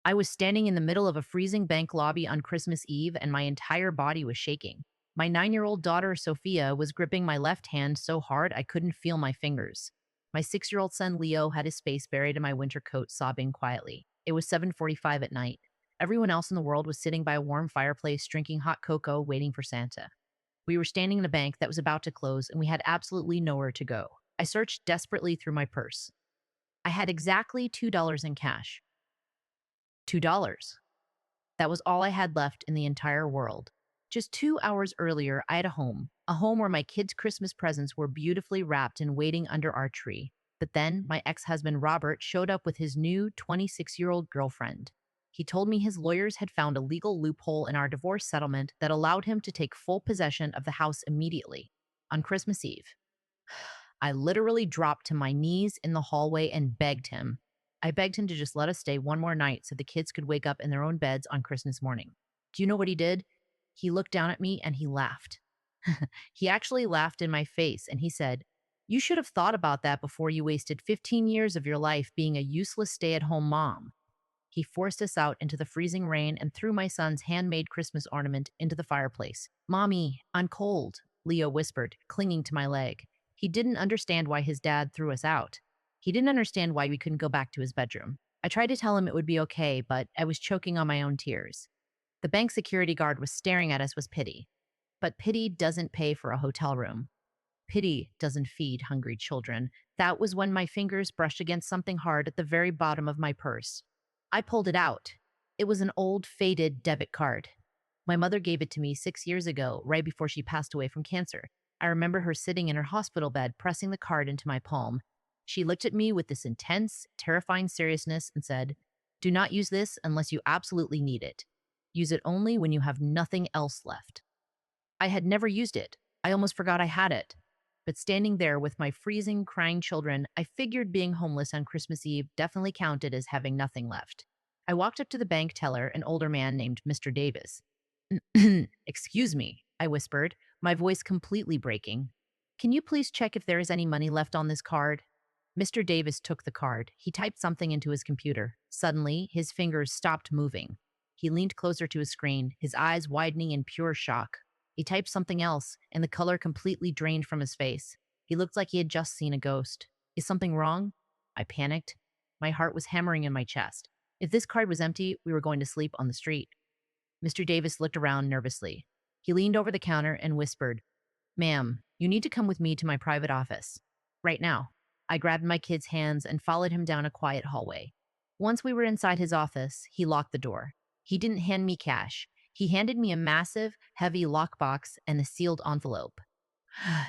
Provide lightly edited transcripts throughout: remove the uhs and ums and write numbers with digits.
I was standing in the middle of a freezing bank lobby on Christmas Eve and my entire body was shaking. My 9-year-old daughter, Sophia, was gripping my left hand so hard I couldn't feel my fingers. My 6-year-old son, Leo, had his face buried in my winter coat, sobbing quietly. It was 7:45 at night. Everyone else in the world was sitting by a warm fireplace, drinking hot cocoa, waiting for Santa. We were standing in a bank that was about to close, and we had absolutely nowhere to go. I searched desperately through my purse. I had exactly $2 in cash. $2. That was all I had left in the entire world. Just 2 hours earlier, I had a home where my kids' Christmas presents were beautifully wrapped and waiting under our tree. But then my ex husband Robert showed up with his new 26-year-old girlfriend. He told me his lawyers had found a legal loophole in our divorce settlement that allowed him to take full possession of the house immediately on Christmas Eve. I literally dropped to my knees in the hallway and begged him. I begged him to just let us stay one more night so the kids could wake up in their own beds on Christmas morning. Do you know what he did? He looked down at me and he laughed. He actually laughed in my face and he said, "You should have thought about that before you wasted 15 years of your life being a useless stay at home mom." He forced us out into the freezing rain and threw my son's handmade Christmas ornament into the fireplace. "Mommy, I'm cold," Leo whispered, clinging to my leg. He didn't understand why his dad threw us out. He didn't understand why we couldn't go back to his bedroom. I tried to tell him it would be okay, but I was choking on my own tears. The bank security guard was staring at us with pity. But pity doesn't pay for a hotel room. Pity doesn't feed hungry children. That was when my fingers brushed against something hard at the very bottom of my purse. I pulled it out. It was an old, faded debit card. My mother gave it to me 6 years ago, right before she passed away from cancer. I remember her sitting in her hospital bed, pressing the card into my palm. She looked at me with this intense, terrifying seriousness and said, "Do not use this unless you absolutely need it. Use it only when you have nothing else left." I had never used it. I almost forgot I had it. But standing there with my freezing, crying children, I figured being homeless on Christmas Eve definitely counted as having nothing left. I walked up to the bank teller, an older man named Mr. Davis. "Excuse me," I whispered, my voice completely breaking. "Can you please check if there is any money left on this card?" Mr. Davis took the card. He typed something into his computer. Suddenly, his fingers stopped moving. He leaned closer to his screen, his eyes widening in pure shock. He typed something else, and the color completely drained from his face. He looked like he had just seen a ghost. "Is something wrong?" I panicked. My heart was hammering in my chest. If this card was empty, we were going to sleep on the street. Mr. Davis looked around nervously. He leaned over the counter and whispered, "Ma'am, you need to come with me to my private office. Right now." I grabbed my kid's hands and followed him down a quiet hallway. Once we were inside his office, he locked the door. He didn't hand me cash. He handed me a massive, heavy lockbox and a sealed envelope.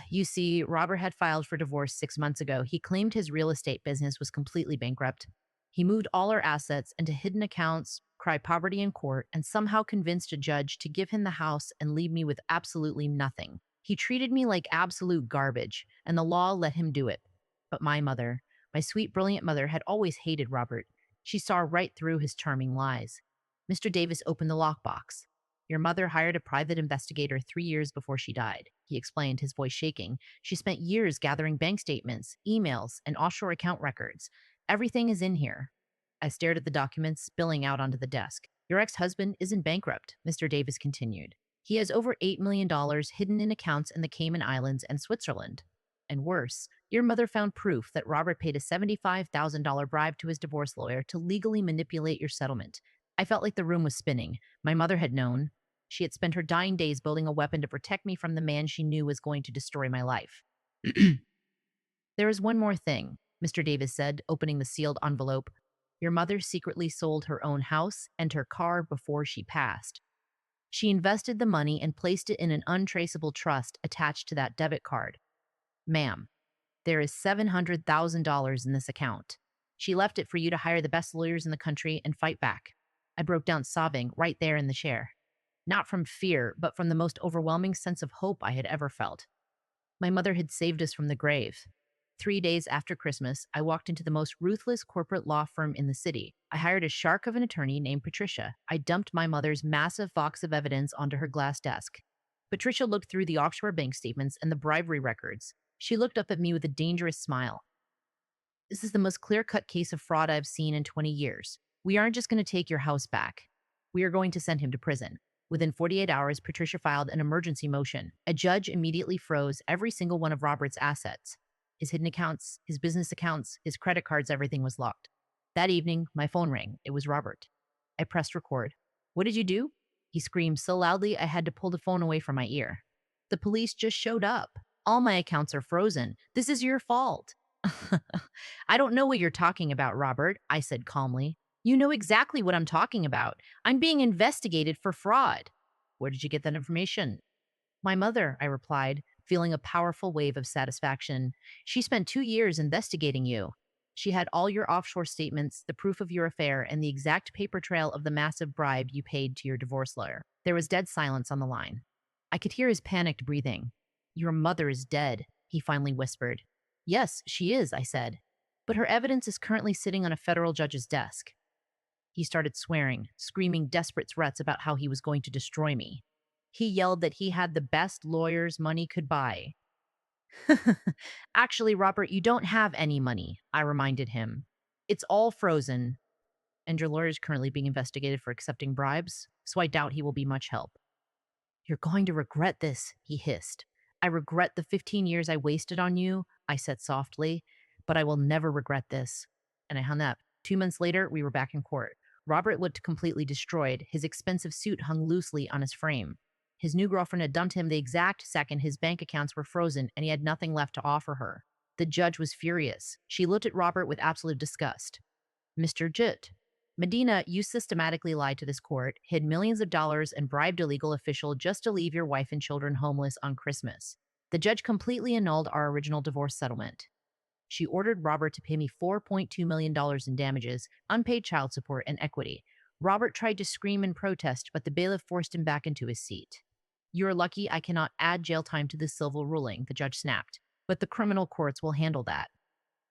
You see, Robert had filed for divorce 6 months ago. He claimed his real estate business was completely bankrupt. He moved all our assets into hidden accounts, cried poverty in court, and somehow convinced a judge to give him the house and leave me with absolutely nothing. He treated me like absolute garbage, and the law let him do it. But my mother, my sweet, brilliant mother, had always hated Robert. She saw right through his charming lies. Mr. Davis opened the lockbox. "Your mother hired a private investigator 3 years before she died," he explained, his voice shaking. "She spent years gathering bank statements, emails, and offshore account records. Everything is in here." I stared at the documents spilling out onto the desk. "Your ex-husband isn't bankrupt," Mr. Davis continued. "He has over $8 million hidden in accounts in the Cayman Islands and Switzerland. And worse, your mother found proof that Robert paid a $75,000 bribe to his divorce lawyer to legally manipulate your settlement." I felt like the room was spinning. My mother had known. She had spent her dying days building a weapon to protect me from the man she knew was going to destroy my life. "There is one more thing," Mr. Davis said, opening the sealed envelope. "Your mother secretly sold her own house and her car before she passed. She invested the money and placed it in an untraceable trust attached to that debit card. Ma'am, there is $700,000 in this account. She left it for you to hire the best lawyers in the country and fight back." I broke down sobbing right there in the chair. Not from fear, but from the most overwhelming sense of hope I had ever felt. My mother had saved us from the grave. 3 days after Christmas, I walked into the most ruthless corporate law firm in the city. I hired a shark of an attorney named Patricia. I dumped my mother's massive box of evidence onto her glass desk. Patricia looked through the offshore bank statements and the bribery records. She looked up at me with a dangerous smile. "This is the most clear-cut case of fraud I've seen in 20 years. We aren't just going to take your house back. We are going to send him to prison. Within 48 hours, Patricia filed an emergency motion. A judge immediately froze every single one of Robert's assets. His hidden accounts, his business accounts, his credit cards, everything was locked. That evening, my phone rang. It was Robert. I pressed record. What did you do? He screamed so loudly I had to pull the phone away from my ear. The police just showed up. All my accounts are frozen. This is your fault. I don't know what you're talking about, Robert, I said calmly. You know exactly what I'm talking about. I'm being investigated for fraud. Where did you get that information? My mother, I replied, feeling a powerful wave of satisfaction. She spent 2 years investigating you. She had all your offshore statements, the proof of your affair, and the exact paper trail of the massive bribe you paid to your divorce lawyer. There was dead silence on the line. I could hear his panicked breathing. Your mother is dead, he finally whispered. Yes, she is, I said. But her evidence is currently sitting on a federal judge's desk. He started swearing, screaming desperate threats about how he was going to destroy me. He yelled that he had the best lawyers money could buy. Actually, Robert, you don't have any money, I reminded him. It's all frozen, and your lawyer is currently being investigated for accepting bribes, so I doubt he will be much help. You're going to regret this, he hissed. I regret the 15 years I wasted on you, I said softly, but I will never regret this. And I hung up. 2 months later, we were back in court. Robert looked completely destroyed. His expensive suit hung loosely on his frame. His new girlfriend had dumped him the exact second his bank accounts were frozen and he had nothing left to offer her. The judge was furious. She looked at Robert with absolute disgust. Mr. Jit, Medina, you systematically lied to this court, hid millions of dollars, and bribed a legal official just to leave your wife and children homeless on Christmas. The judge completely annulled our original divorce settlement. She ordered Robert to pay me $4.2 million in damages, unpaid child support, and equity. Robert tried to scream in protest, but the bailiff forced him back into his seat. You're lucky I cannot add jail time to this civil ruling, the judge snapped, but the criminal courts will handle that.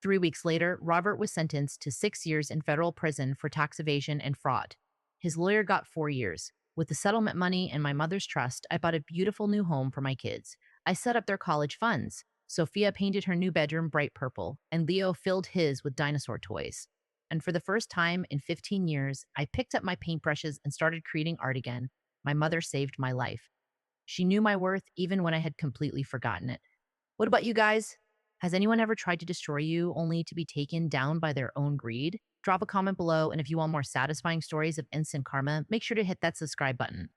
3 weeks later, Robert was sentenced to 6 years in federal prison for tax evasion and fraud. His lawyer got 4 years. With the settlement money and my mother's trust, I bought a beautiful new home for my kids. I set up their college funds. Sophia painted her new bedroom bright purple, and Leo filled his with dinosaur toys. And for the first time in 15 years, I picked up my paintbrushes and started creating art again. My mother saved my life. She knew my worth even when I had completely forgotten it. What about you guys? Has anyone ever tried to destroy you only to be taken down by their own greed? Drop a comment below, and if you want more satisfying stories of instant karma, make sure to hit that subscribe button.